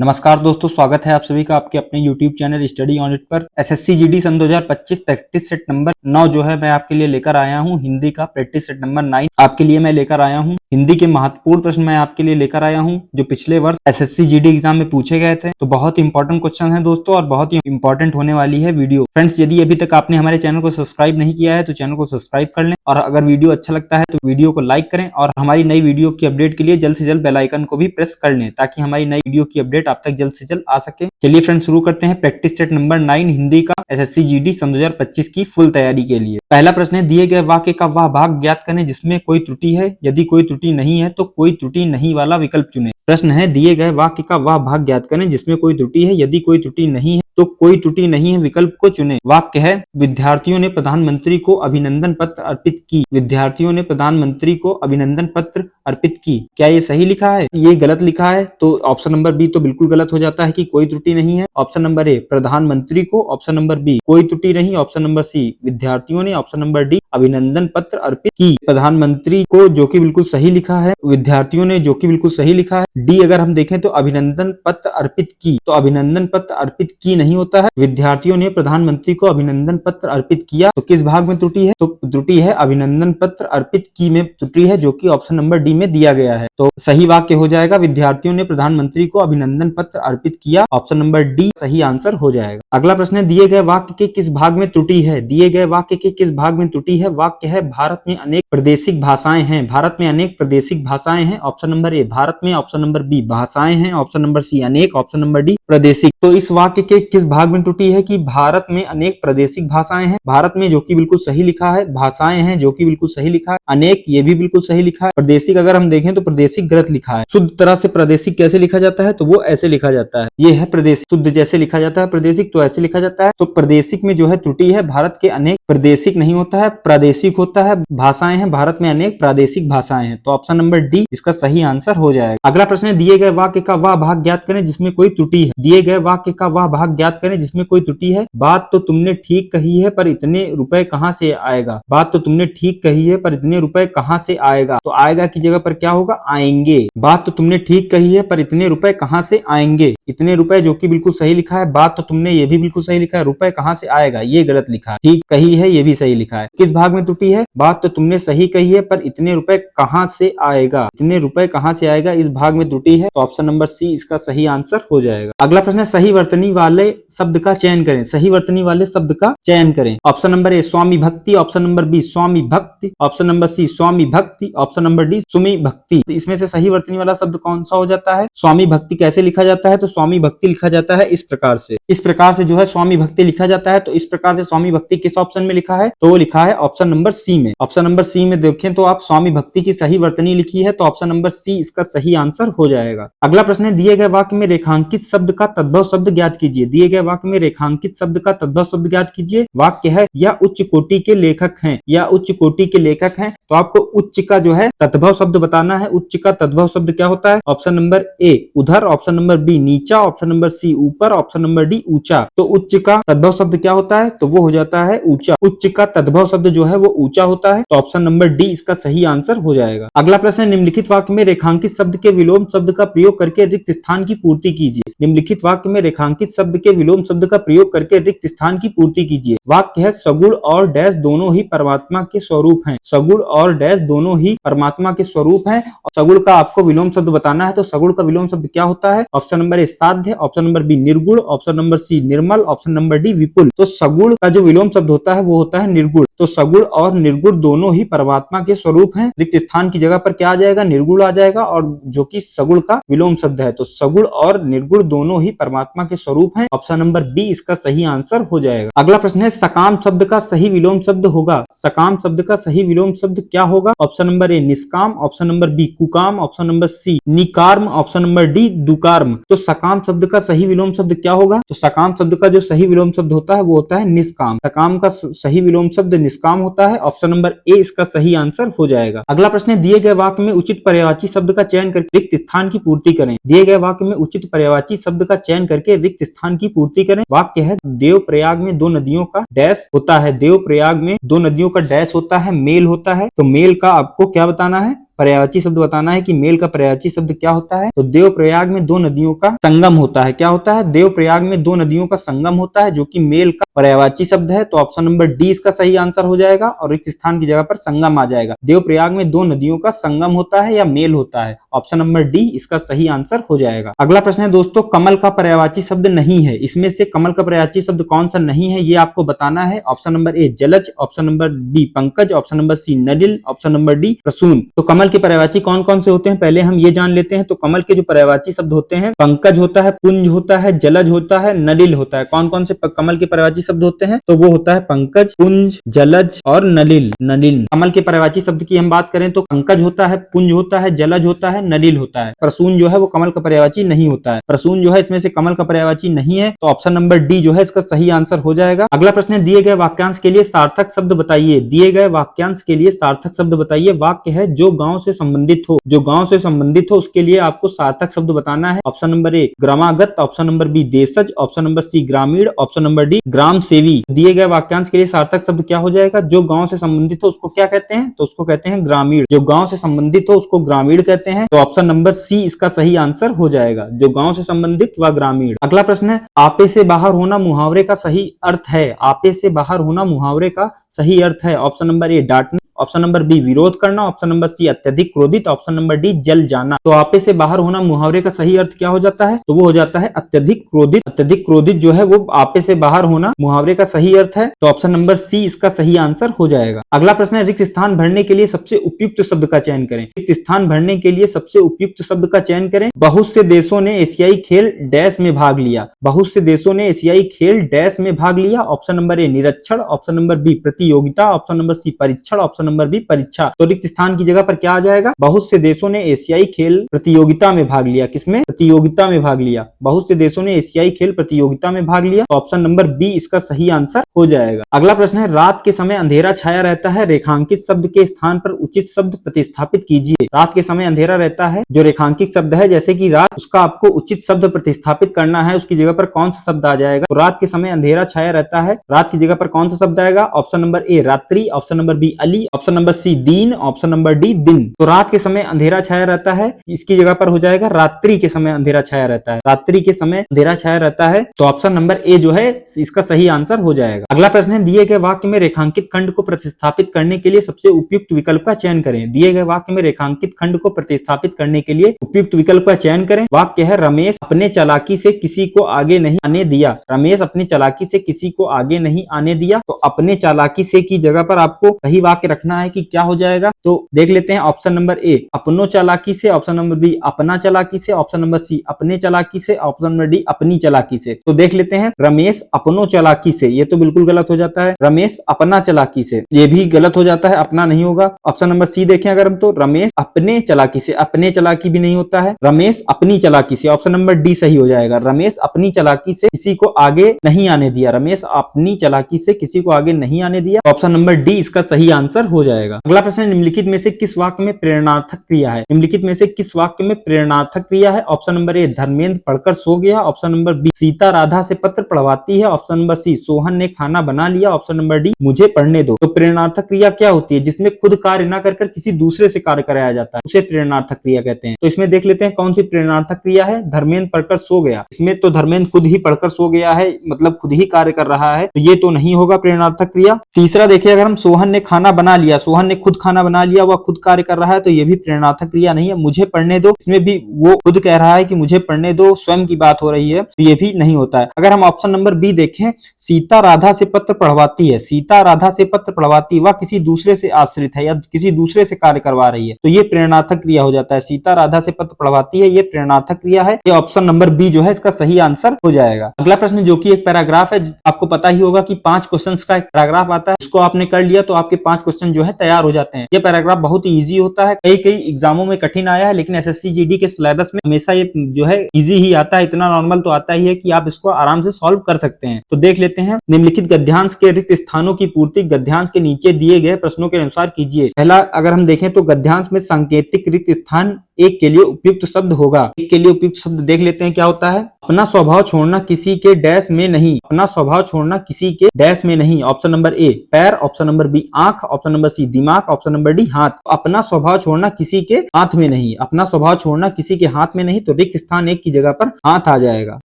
नमस्कार दोस्तों, स्वागत है आप सभी का आपके अपने YouTube channel study on it पर। एसएससी जीडी सन 2025 प्रैक्टिस सेट नंबर 9 जो है मैं आपके लिए लेकर आया हूं। हिंदी का प्रैक्टिस सेट नंबर 9 आपके लिए मैं लेकर आया हूं। हिंदी के महत्वपूर्ण प्रश्न मैं आपके लिए लेकर आया हूं जो पिछले वर्ष एसएससी जीडी एग्जाम में पूछे गए थे। तो बहुत इंपॉर्टेंट क्वेश्चन है दोस्तों और बहुत ही इंपॉर्टेंट होने वाली है वीडियो। फ्रेंड्स, यदि अभी तक आपने हमारे चैनल को सब्सक्राइब नहीं किया है तो चैनल को सब्सक्राइब कर लें, और अगर वीडियो अच्छा लगता है तो वीडियो को लाइक करें, और हमारी नई वीडियो की अपडेट के लिए जल्द से जल्द बेल आइकन को भी प्रेस कर लें ताकि हमारी नई वीडियो की अपडेट आप तक जल्द से जल्द आ सके। चलिए फ्रेंड्स, शुरू करते हैं प्रैक्टिस सेट नंबर 9 हिंदी का एसएससी जीडी सन 2025 की फुल तैयारी के लिए। पहला प्रश्न है, दिए गए वाक्य का वह भाग ज्ञात करें जिसमें कोई त्रुटि है। यदि कोई त्रुटि नहीं है तो कोई त्रुटि नहीं वाला विकल्प चुनें। प्रश्न है, दिए गए वाक्य का वह भाग ज्ञात करें जिसमें कोई त्रुटि है। यदि कोई त्रुटि नहीं है तो कोई त्रुटि नहीं है विकल्प को चुनें। वाक्य है, विद्यार्थियों ने प्रधानमंत्री को अभिनंदन पत्र अर्पित की। विद्यार्थियों ने प्रधानमंत्री को अभिनंदन पत्र अर्पित की। क्या ये सही लिखा है? ये गलत लिखा है। तो ऑप्शन नंबर बी तो बिल्कुल गलत हो जाता है कि कोई त्रुटि नहीं है। ऑप्शन नंबर ए, प्रधानमंत्री को। ऑप्शन नंबर बी, कोई त्रुटि नहीं। ऑप्शन नंबर सी, विद्यार्थियों ने। ऑप्शन नंबर डी, अभिनंदन पत्र अर्पित की। प्रधानमंत्री को जो कि बिल्कुल सही लिखा है, विद्यार्थियों ने जो कि बिल्कुल सही लिखा है। डी अगर हम देखें तो अभिनंदन पत्र अर्पित की, तो अभिनंदन पत्र अर्पित की नहीं होता है। विद्यार्थियों ने प्रधानमंत्री को अभिनंदन पत्र अर्पित किया। तो किस भाग में त्रुटि है? तो त्रुटि है अभिनंदन पत्र अर्पित की में त्रुटि है, जो कि ऑप्शन नंबर डी में दिया गया है। तो सही वाक्य हो जाएगा, विद्यार्थियों ने प्रधानमंत्री को अभिनंदन पत्र अर्पित किया। ऑप्शन नंबर डी सही आंसर हो जाएगा। अगला प्रश्न है, दिए गए वाक्य के किस भाग में त्रुटि है? दिए गए वाक्य के किस भाग में त्रुटि है? वाक्य है, भारत में अनेक प्रादेशिक भाषाएं हैं। भारत में अनेक प्रादेशिक भाषाएं हैं। ऑप्शन नंबर ए, भारत में। ऑप्शन नंबर बी, भाषाएं हैं। ऑप्शन नंबर सी, अनेक। ऑप्शन नंबर डी, प्रादेशिक। तो इस वाक्य के किस भाग में त्रुटि है कि भारत में अनेक प्रादेशिक भाषाएं हैं। भारत में जो कि बिल्कुल सही लिखा है। भाषाएं हैं जो कि बिल्कुल सही लिखा है। अनेक ये भी बिल्कुल सही लिखा है। प्रादेशिक अगर हम देखें तो प्रादेशिक गलत लिखा है। शुद्ध तरह से प्रादेशिक कैसे लिखा जाता है? तो वो ऐसे लिखा जाता है, ये है प्रादेशिक। शुद्ध जैसे लिखा जाता है प्रादेशिक, तो ऐसे लिखा जाता है। तो प्रादेशिक में जो है त्रुटि है, भारत के अनेक प्रादेशिक नहीं होता है, प्रादेशिक होता है। भाषाएं हैं, भारत में अनेक प्रादेशिक भाषाएं हैं। तो ऑप्शन नंबर डी इसका सही आंसर हो जाएगा। अगला प्रश्न है, दिए गए वाक्य का वह भाग ज्ञात करें जिसमें कोई त्रुटि है। दिए गए वाक्य का वह भाग ज्ञात करें जिसमें कोई त्रुटि है। बात तो तुमने ठीक कही है पर इतने रुपए कहां से आएगा। बात तो तुमने ठीक कही है पर इतने रुपए कहां से आएगा। तो आएगा की जगह पर क्या होगा? आएंगे। बात तो तुमने ठीक कही है पर इतने रुपए कहां से आएंगे। इतने रुपए जो कि बिल्कुल सही लिखा है। बात तो तुमने ये भी बिल्कुल सही लिखा है। रुपए कहां से आएगा ये गलत लिखा है। ठीक कही है ये भी सही लिखा है। किस भाग में त्रुटि है? बात तो तुमने सही कही है पर इतने रुपए कहां से आएगा। इतने रुपए कहां से आएगा, इस भाग में त्रुटि है। तो ऑप्शन नंबर सी इसका सही आंसर हो जाएगा। अगला प्रश्न है, सही वर्तनी वाले शब्द का चयन करें। सही वर्तनी वाले शब्द का चयन करें। ऑप्शन नंबर ए, स्वामी भक्ति। ऑप्शन नंबर बी, स्वामी भक्ति। ऑप्शन नंबर सी, स्वामी भक्ति। ऑप्शन नंबर डी, सुमी भक्ति। तो इसमें से सही वर्तनी वाला शब्द कौन सा हो जाता है? स्वामी भक्ति। कैसे लिखा जाता है? तो स्वामी भक्ति लिखा जाता है इस प्रकार से। इस प्रकार से जो है स्वामी भक्ति लिखा जाता है। तो इस प्रकार से स्वामी भक्ति किस ऑप्शन में लिखा है? तो वो लिखा है ऑप्शन नंबर सी में। ऑप्शन नंबर सी में देखें तो आप स्वामी भक्ति की सही वर्तनी लिखी है, तो ऑप्शन नंबर सी इसका सही आंसर हो जाएगा। अगला प्रश्न है, दिए गए वाक्य में रेखांकित शब्द का तद्भव शब्द ज्ञात कीजिए। दिए गए वाक्य में रेखांकित शब्द का तद्भव शब्द ज्ञात कीजिए। वाक्य है, या उच्च कोटि के लेखक हैं। या उच्च कोटि के लेखक हैं। तो आपको उच्च का जो है तद्भव शब्द बताना है। उच्च का तद्भव शब्द क्या होता है? ऑप्शन नंबर ए, उधर। ऑप्शन नंबर बी, नीचा। ऑप्शन नंबर सी, ऊपर। ऑप्शन नंबर डी, ऊंचा। तो उच्च का तद्भव शब्द क्या होता है? तो वो हो जाता है ऊंचा। उच्च का तद्भव शब्द जो है वो ऊंचा होता है। तो ऑप्शन नंबर डी इसका सही आंसर हो जाएगा। अगला प्रश्न, निम्नलिखित वाक्य में रेखांकित शब्द के विलोम शब्द का प्रयोग करके रिक्त स्थान की पूर्ति कीजिए। निम्नलिखित वाक्य में रेखांकित शब्द के विलोम शब्द का प्रयोग करके रिक्त स्थान की पूर्ति कीजिए। वाक्य है, सगुण और डैश दोनों ही परमात्मा के स्वरूप हैं। सगुण और डैश दोनों ही परमात्मा के स्वरूप हैं। और सगुण का आपको विलोम शब्द बताना है। तो सगुण का विलोम शब्द क्या होता है? ऑप्शन नंबर ए, साध्य। ऑप्शन नंबर बी, निर्गुण। ऑप्शन नंबर सी, निर्मल। ऑप्शन नंबर डी, विपुल। तो सगुण का जो विलोम शब्द होता है वो होता है निर्गुण। तो सगुण और निर्गुण दोनों ही परमात्मा के स्वरूप हैं। रिक्त स्थान की जगह पर क्या आ जाएगा? निर्गुण आ जाएगा, और जो कि सगुण का विलोम शब्द है। तो सगुण और निर्गुण दोनों ही परमात्मा के स्वरूप हैं। ऑप्शन नंबर बी इसका सही आंसर हो जाएगा। अगला प्रश्न है, सकाम शब्द का सही विलोम शब्द होगा। सकाम शब्द का सही विलोम शब्द क्या होगा? ऑप्शन नंबर ए, निष्काम। ऑप्शन नंबर बी, कुकाम। ऑप्शन नंबर सी, निकार्म। ऑप्शन नंबर डी, दुकार्म। तो सकाम शब्द का सही विलोम शब्द क्या होगा? तो सकाम शब्द का जो सही विलोम शब्द होता है वो होता है निष्काम। सकाम का सही विलोम शब्द निष्काम होता है। ऑप्शन नंबर ए इसका सही आंसर हो जाएगा। अगला प्रश्न है, दिए गए वाक्य में उचित पर्यायवाची शब्द का चयन करके रिक्त स्थान की पूर्ति करें। दिए गए वाक्य में उचित पर्यायवाची शब्द का चयन करके रिक्त स्थान की पूर्ति करें। वाक्य है, देव प्रयाग में दो नदियों का डैश होता है। देव प्रयाग में दो नदियों का डैश होता है, मेल होता है। तो मेल का आपको क्या बताना है? पर्यायवाची शब्द बताना है कि मेल का पर्यायवाची शब्द क्या होता है। तो देवप्रयाग में दो नदियों का संगम होता है। क्या होता है? देवप्रयाग में दो नदियों का संगम होता है, जो कि मेल का पर्यायवाची शब्द है। तो ऑप्शन नंबर डी इसका सही आंसर हो जाएगा और रिक्त स्थान की जगह पर संगम आ जाएगा। देवप्रयाग में दो नदियों का संगम होता है या मेल होता है। ऑप्शन नंबर डी इसका सही आंसर हो जाएगा। अगला प्रश्न है दोस्तों, कमल का पर्यायवाची शब्द नहीं है। इसमें से कमल का पर्यायवाची शब्द कौन सा नहीं है, ये आपको बताना है। ऑप्शन नंबर ए जलज, ऑप्शन नंबर बी पंकज, ऑप्शन नंबर सी नलिल, ऑप्शन नंबर डी प्रसून। तो कमल के पर्यायवाची कौन कौन से होते हैं पहले हम ये जान लेते हैं। तो कमल के जो पर्यायवाची शब्द होते हैं, पंकज होता है, पुंज होता है, जलज होता है, नलिल होता है। कौन कौन से कमल के पर्यायवाची शब्द होते हैं? तो वो होता है पंकज, पुंज, जलज और नलिल। नलिल कमल के पर्यायवाची शब्द की हम बात करें तो पंकज होता है, पुंज होता है, जलज होता है, नलिल होता है। प्रसून जो है वो कमल का पर्यायवाची नहीं होता है। प्रसून जो है इसमें से कमल का पर्यायवाची नहीं है। तो ऑप्शन नंबर डी जो है इसका सही आंसर हो जाएगा। अगला प्रश्न है, दिए गए वाक्यांश के लिए सार्थक शब्द बताइए। दिए गए वाक्यांश के लिए सार्थक शब्द बताइए। वाक्य है जो गांव से संबंधित हो, जो गांव से संबंधित हो उसके लिए आपको सार्थक शब्द बताना है। ऑप्शन नंबर ए ग्रामागत, ऑप्शन नंबर बी देशज, ऑप्शन नंबर सी ग्रामीण, ऑप्शन नंबर डी ग्राम सेवी। दिए गए वाक्यांश के लिए सार्थक शब्द क्या हो जाएगा? जो गांव से संबंधित हो उसको क्या कहते हैं? तो उसको कहते हैं ग्रामीण। जो गांव से संबंधित हो उसको ग्रामीण कहते हैं। तो ऑप्शन नंबर सी इसका सही आंसर हो जाएगा, जो गांव से संबंधित व ग्रामीण। अगला प्रश्न है, आपे से बाहर होना मुहावरे का सही अर्थ है। आपे से बाहर होना मुहावरे का सही अर्थ है। ऑप्शन नंबर ए डांटना, ऑप्शन नंबर बी विरोध करना, ऑप्शन नंबर सी अत्यधिक क्रोधित, ऑप्शन नंबर डी जल जाना। तो आपे से बाहर होना मुहावरे का सही अर्थ क्या हो जाता है? तो वो हो जाता है अत्यधिक क्रोधित। अत्यधिक क्रोधित जो है वो आपे से बाहर होना मुहावरे का सही अर्थ है। तो ऑप्शन नंबर सी इसका सही आंसर हो जाएगा। अगला प्रश्न है, रिक्त स्थान भरने के लिए सबसे उपयुक्त शब्द का चयन करें। रिक्त स्थान भरने के लिए सबसे उपयुक्त शब्द का चयन करें। बहुत से देशों ने एशियाई खेल डैश में भाग लिया। बहुत से देशों ने एशियाई खेल डैश में भाग लिया। ऑप्शन नंबर ए निरीक्षण, ऑप्शन नंबर बी प्रतियोगिता, ऑप्शन नंबर सी परीक्षण, ऑप्शन नंबर बी परीक्षा। तो रिक्त स्थान की जगह पर क्या आ जाएगा? बहुत से देशों ने एशियाई खेल प्रतियोगिता में भाग लिया। किसमें? प्रतियोगिता में भाग लिया। बहुत से देशों ने एशियाई खेल प्रतियोगिता में भाग लिया। तो ऑप्शन नंबर बी इसका सही आंसर हो जाएगा। अगला प्रश्न है, रात के समय अंधेरा छाया रहता है, रेखांकित शब्द के स्थान पर उचित शब्द प्रतिस्थापित कीजिए। रात के समय अंधेरा रहता है, जो रेखांकित शब्द है जैसे कि रात, उसका आपको उचित शब्द प्रतिस्थापित करना है। उसकी जगह पर कौन सा शब्द आ जाएगा? तो रात के समय अंधेरा छाया रहता है, रात की जगह पर कौन सा शब्द आएगा? ऑप्शन नंबर ए रात्रि, ऑप्शन नंबर बी अली, ऑप्शन नंबर सी दीन, ऑप्शन नंबर डी दिन। तो रात के समय अंधेरा छाया रहता है, इसकी जगह पर हो जाएगा रात्रि के समय अंधेरा छाया रहता है। रात्रि के समय अंधेरा छाया रहता है। तो ऑप्शन नंबर ए जो है इसका सही आंसर हो जाएगा। अगला प्रश्न है, दिए गए वाक्य में रेखांकित खंड को प्रतिस्थापित करने के लिए सबसे उपयुक्त विकल्प का चयन करें। दिए गए वाक्य में रेखांकित खंड को प्रतिस्थापित करने के लिए उपयुक्त विकल्प का चयन करें। वाक्य है, रमेश अपने चालाकी से किसी को आगे नहीं आने दिया। रमेश अपनी चालाकी से किसी को आगे नहीं आने दिया। तो अपने चालाकी से की जगह पर आपको सही वाक्य रखना है कि क्या हो जाएगा। तो देख लेते हैं। ऑप्शन नंबर ए अपनों चालाकी से, ऑप्शन नंबर बी अपना चालाकी से, ऑप्शन नंबर सी अपने चालाकी से, ऑप्शन नंबर डी अपनी चालाकी से। तो देख लेते हैं, रमेश अपनों चालाकी से, ये तो बिल्कुल गलत हो जाता है। रमेश अपना चालाकी से, ये भी गलत हो जाता है, अपना नहीं होगा। ऑप्शन नंबर सी देखें अगर हम, तो रमेश अपने चालाकी से, अपने चालाकी भी नहीं होता है। रमेश अपनी चालाकी से, ऑप्शन नंबर डी सही हो जाएगा। रमेश अपनी चालाकी से किसी को आगे नहीं आने दिया। रमेश अपनी चालाकी से किसी को आगे नहीं आने दिया। ऑप्शन नंबर डी इसका सही आंसर हो जाएगा। अगला प्रश्न, निम्नलिखित में से किस वाक्य में प्रेरणार्थक क्रिया है? निम्नलिखित में से किस वाक्य में प्रेरणार्थक क्रिया है? ऑप्शन नंबर ए धर्मेंद्र पढ़कर सो गया, option number B Sita Radha से पत्र पढ़वाती है, ऑप्शन नंबर सी सोहन ने खाना बना लिया, ऑप्शन नंबर डी मुझे पढ़ने दो। तो प्रेरणार्थक क्रिया क्या होती है? जिसमें खुद कार्य न कर किसी दूसरे से कार्य कराया जाता है, उसे प्रेरणार्थक क्रिया कहते हैं। तो इसमें देख लेते हैं कौन सी प्रेरणार्थक क्रिया है। धर्मेंद्र पढ़कर सो गया, इसमें तो धर्मेंद्र खुद ही पढ़कर सो गया है, मतलब खुद ही कार्य कर रहा है, तो ये तो नहीं होगा प्रेरणार्थक क्रिया। तीसरा देखिए अगर हम, सोहन ने खाना बना लिया, सोहन ने खुद खाना बना लिया, वह खुद कार्य कर रहा है, तो ये भी प्रेरणार्थक क्रिया नहीं है। मुझे पढ़ने दो, इसमें भी वो खुद कह रहा है कि मुझे पढ़ने दो, स्वयं की बात हो रही है, तो ये भी नहीं होता है। अगर हम ऑप्शन नंबर बी देखें, सीता राधा से पत्र पढ़वाती है, सीता राधा से पत्र पढ़वाती, वह किसी दूसरे से आश्रित है या किसी दूसरे से कार्य करवा रही है, तो ये प्रेरणार्थक क्रिया हो जाता है। सीता राधा से पत्र पढ़वाती है, ये प्रेरणार्थक क्रिया है। ये ऑप्शन नंबर बी जो है इसका सही आंसर हो जाएगा। अगला प्रश्न जो कि एक पैराग्राफ है, आपको पता ही होगा कि 5 क्वेश्चंस का एक पैराग्राफ आता है, उसको आपने कर लिया तो आपके 5 क्वेश्चन जो है तैयार हो जाते हैं। ये पैराग्राफ बहुत ही इजी होता है, कई एग्जामों में कठिन आया है, लेकिन एसएससी जीडी के सिलेबस में हमेशा ये जो है इजी ही आता है, इतना नॉर्मल तो आता ही है कि आप इसको आराम से सॉल्व कर सकते हैं। तो देख लेते हैं, निम्नलिखित गद्यांश के रिक्त स्थानों की पूर्ति गद्यांश के नीचे दिए गए प्रश्नों के अनुसार कीजिए। पहला अगर हम देखें तो गद्यांश में सांकेतिक रिक्त स्थान एक के लिए उपयुक्त शब्द होगा। एक के लिए उपयुक्त शब्द देख लेते हैं क्या होता है। अपना स्वभाव छोड़ना किसी के डैश में नहीं, अपना स्वभाव छोड़ना किसी के डैश में नहीं। ऑप्शन नंबर ए पैर, ऑप्शन नंबर बी आंख, ऑप्शन नंबर सी दिमाग, ऑप्शन नंबर डी हाथ। अपना स्वभाव छोड़ना किसी के हाथ में नहीं, अपना स्वभाव छोड़ना किसी के हाथ में नहीं, तो रिक्त स्थान 1 की जगह पर हाथ आ जाएगा।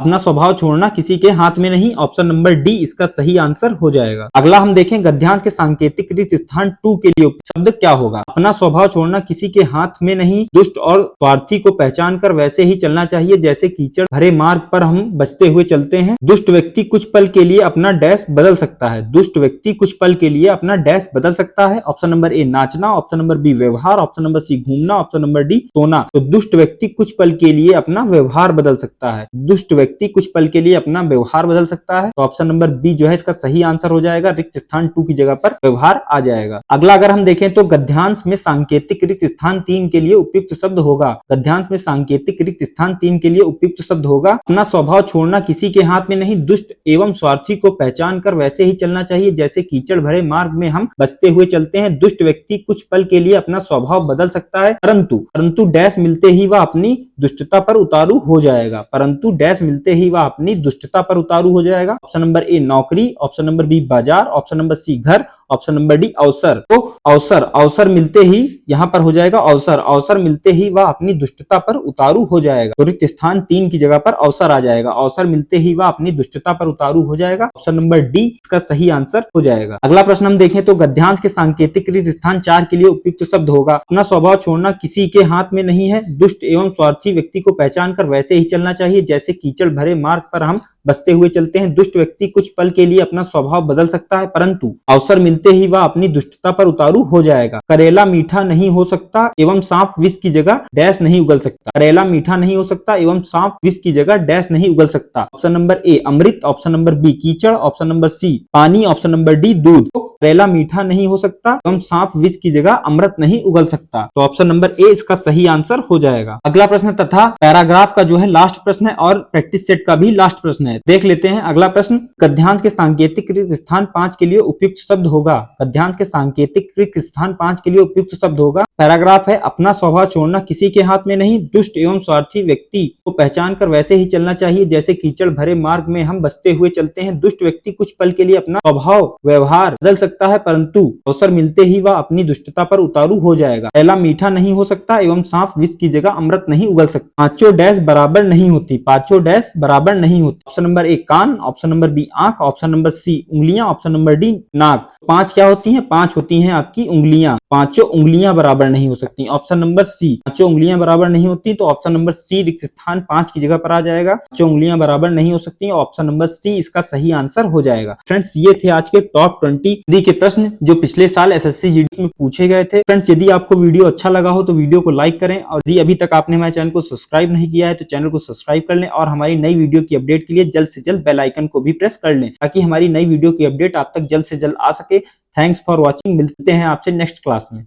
अपना स्वभाव छोड़ना किसी के हाथ में नहीं, ऑप्शन नंबर डी इसका सही आंसर हो जाएगा। अगला हम देखें गद्यांश के सांकेतिक रिक्त स्थान 2 के लिए शब्द क्या होगा। अपना स्वभाव छोड़ना किसी के हाथ में नहीं, दुष्ट और स्वार्थी को पहचान कर वैसे ही चलना चाहिए जैसे कीचड़ भरे मार्ग पर हम बचते हुए चलते हैं। दुष्ट व्यक्ति कुछ पल के लिए अपना डैश बदल सकता है, दुष्ट व्यक्ति कुछ पल के लिए अपना डैश बदल सकता है। ऑप्शन नंबर ए नाचना, ऑप्शन नंबर बी व्यवहार, ऑप्शन नंबर सी घूमना, ऑप्शन नंबर डी सोना। तो दुष्ट व्यक्ति कुछ पल के लिए अपना व्यवहार बदल सकता है, दुष्ट व्यक्ति कुछ पल के लिए अपना व्यवहार बदल सकता है। तो ऑप्शन नंबर बी जो है इसका सही आंसर हो जाएगा, रिक्त स्थान 2 की जगह पर व्यवहार आ जाएगा। अगला अगर हम देखें तो गद्यांश में सांकेतिक रिक्त स्थान 3 के लिए उपयुक्त शब्द होगा। गद्यांश में सांकेतिक रिक्त स्थान 3 के लिए उपयुक्त शब्द होगा। अपना स्वभाव छोड़ना किसी के हाथ में नहीं, दुष्ट एवं स्वार्थी को पहचान कर वैसे ही चलना चाहिए जैसे कीचड़ भरे मार्ग में हम बचते हुए चलते हैं। दुष्ट व्यक्ति कुछ पल के लिए अपना स्वभाव बदल सकता है, परंतु डैश मिलते ही वह अपनी दुष्टता पर उतारू हो जाएगा, परंतु डैश मिलते ही वह अपनी दुष्टता पर उतारू हो जाएगा। ऑप्शन नंबर ए नौकरी, ऑप्शन नंबर बी बाजार, ऑप्शन नंबर सी घर, ऑप्शन नंबर डी अवसर। तो अवसर मिलते ही यहाँ पर हो जाएगा अवसर मिलते ही वह अपनी दुष्टता पर उतारू हो जाएगा। तो रिक्त स्थान 3 की जगह पर अवसर आ जाएगा, अवसर मिलते ही वह अपनी दुष्टता पर उतारू हो जाएगा। ऑप्शन नंबर डी इसका सही आंसर हो जाएगा। अगला प्रश्न हम देखें तो गद्यांश के सांकेतिक रिक्त स्थान 4 के लिए उपयुक्त शब्द होगा। अपना स्वभाव छोड़ना किसी के हाथ में नहीं है, दुष्ट एवं स्वार्थी व्यक्ति को पहचान कर वैसे ही चलना चाहिए जैसे कीचड़ भरे मार्ग पर हम बचते हुए चलते हैं। दुष्ट व्यक्ति कुछ पल के लिए अपना स्वभाव बदल सकता है, परंतु अवसर मिलते ही वह अपनी दुष्टता पर उतारू हो जाएगा। करेला मीठा नहीं हो सकता एवं सांप विष की जगह डैश नहीं उगल सकता। करेला मीठा नहीं हो सकता एवं सांप विष की जगह डैश नहीं उगल सकता। ऑप्शन नंबर ए अमृत, ऑप्शन नंबर बी कीचड़, ऑप्शन नंबर सी पानी, ऑप्शन नंबर डी दूध। करेला मीठा नहीं हो सकता एवं सांप विष की जगह अमृत नहीं उगल सकता। तो ऑप्शन नंबर ए इसका सही आंसर हो जाएगा। अगला प्रश्न तथा पैराग्राफ का जो है लास्ट प्रश्न है और प्रैक्टिस सेट का भी लास्ट प्रश्न है। देख लेते हैं अगला प्रश्न। गद्यांश के सांकेतिक रिक्त स्थान 5 के लिए उपयुक्त शब्द होगा। गद्यांश के सांकेतिक रिक्त स्थान 5 के लिए उपयुक्त शब्द होगा। पैराग्राफ है अपना स्वभाव छोड़ना किसी के हाथ में नहीं, दुष्ट एवं स्वार्थी व्यक्ति को पहचान कर वैसे ही चलना चाहिए जैसे कीचड़ भरे मार्ग में हम बचते हुए चलते हैं। दुष्ट व्यक्ति कुछ पल के लिए अपना स्वभाव व्यवहार बदल सकता है, परंतु अवसर मिलते ही वह अपनी दुष्टता पर उतारू हो जाएगा। करेला मीठा नहीं हो सकता एवं सांप विष की जगह अमृत नहीं उगल सकता। पांचों डैश बराबर नहीं होती, पांचों डैश बराबर नहीं होती। ऑप्शन नंबर ए कान, ऑप्शन नंबर बी आंख, ऑप्शन नंबर सी उंगलियां, ऑप्शन नंबर डी नाक। 5 क्या होती हैं? 5 होती हैं आपकी उंगलियां। पांचों उंगलियां बराबर नहीं हो सकती। ऑप्शन नंबर सी पांचों उंगलियां बराबर नहीं होती, तो ऑप्शन नंबर सी रिक्त स्थान 5 की जगह पर आ जाएगा। पांचों उंगलियां बराबर नहीं हो सकती, ऑप्शन नंबर सी इसका सही आंसर हो जाएगा। फ्रेंड्स ये थे आज के टॉप 20 के प्रश्न जो पिछले साल एसएससी जीडी में पूछे गए थे। फ्रेंड्स यदि आपको वीडियो अच्छा लगा हो तो वीडियो को लाइक करें, और यदि अभी तक आपने हमारे चैनल को सब्सक्राइब नहीं किया है तो चैनल को सब्सक्राइब कर लें, और हमारी नई वीडियो की अपडेट के लिए जल्द से जल्द बेल आइकन को भी प्रेस कर लें ताकि हमारी नई वीडियो की अपडेट आप तक जल्द से जल्द आ सके। Thanks for watching. मिलते हैं आपसे नेक्स्ट क्लास में।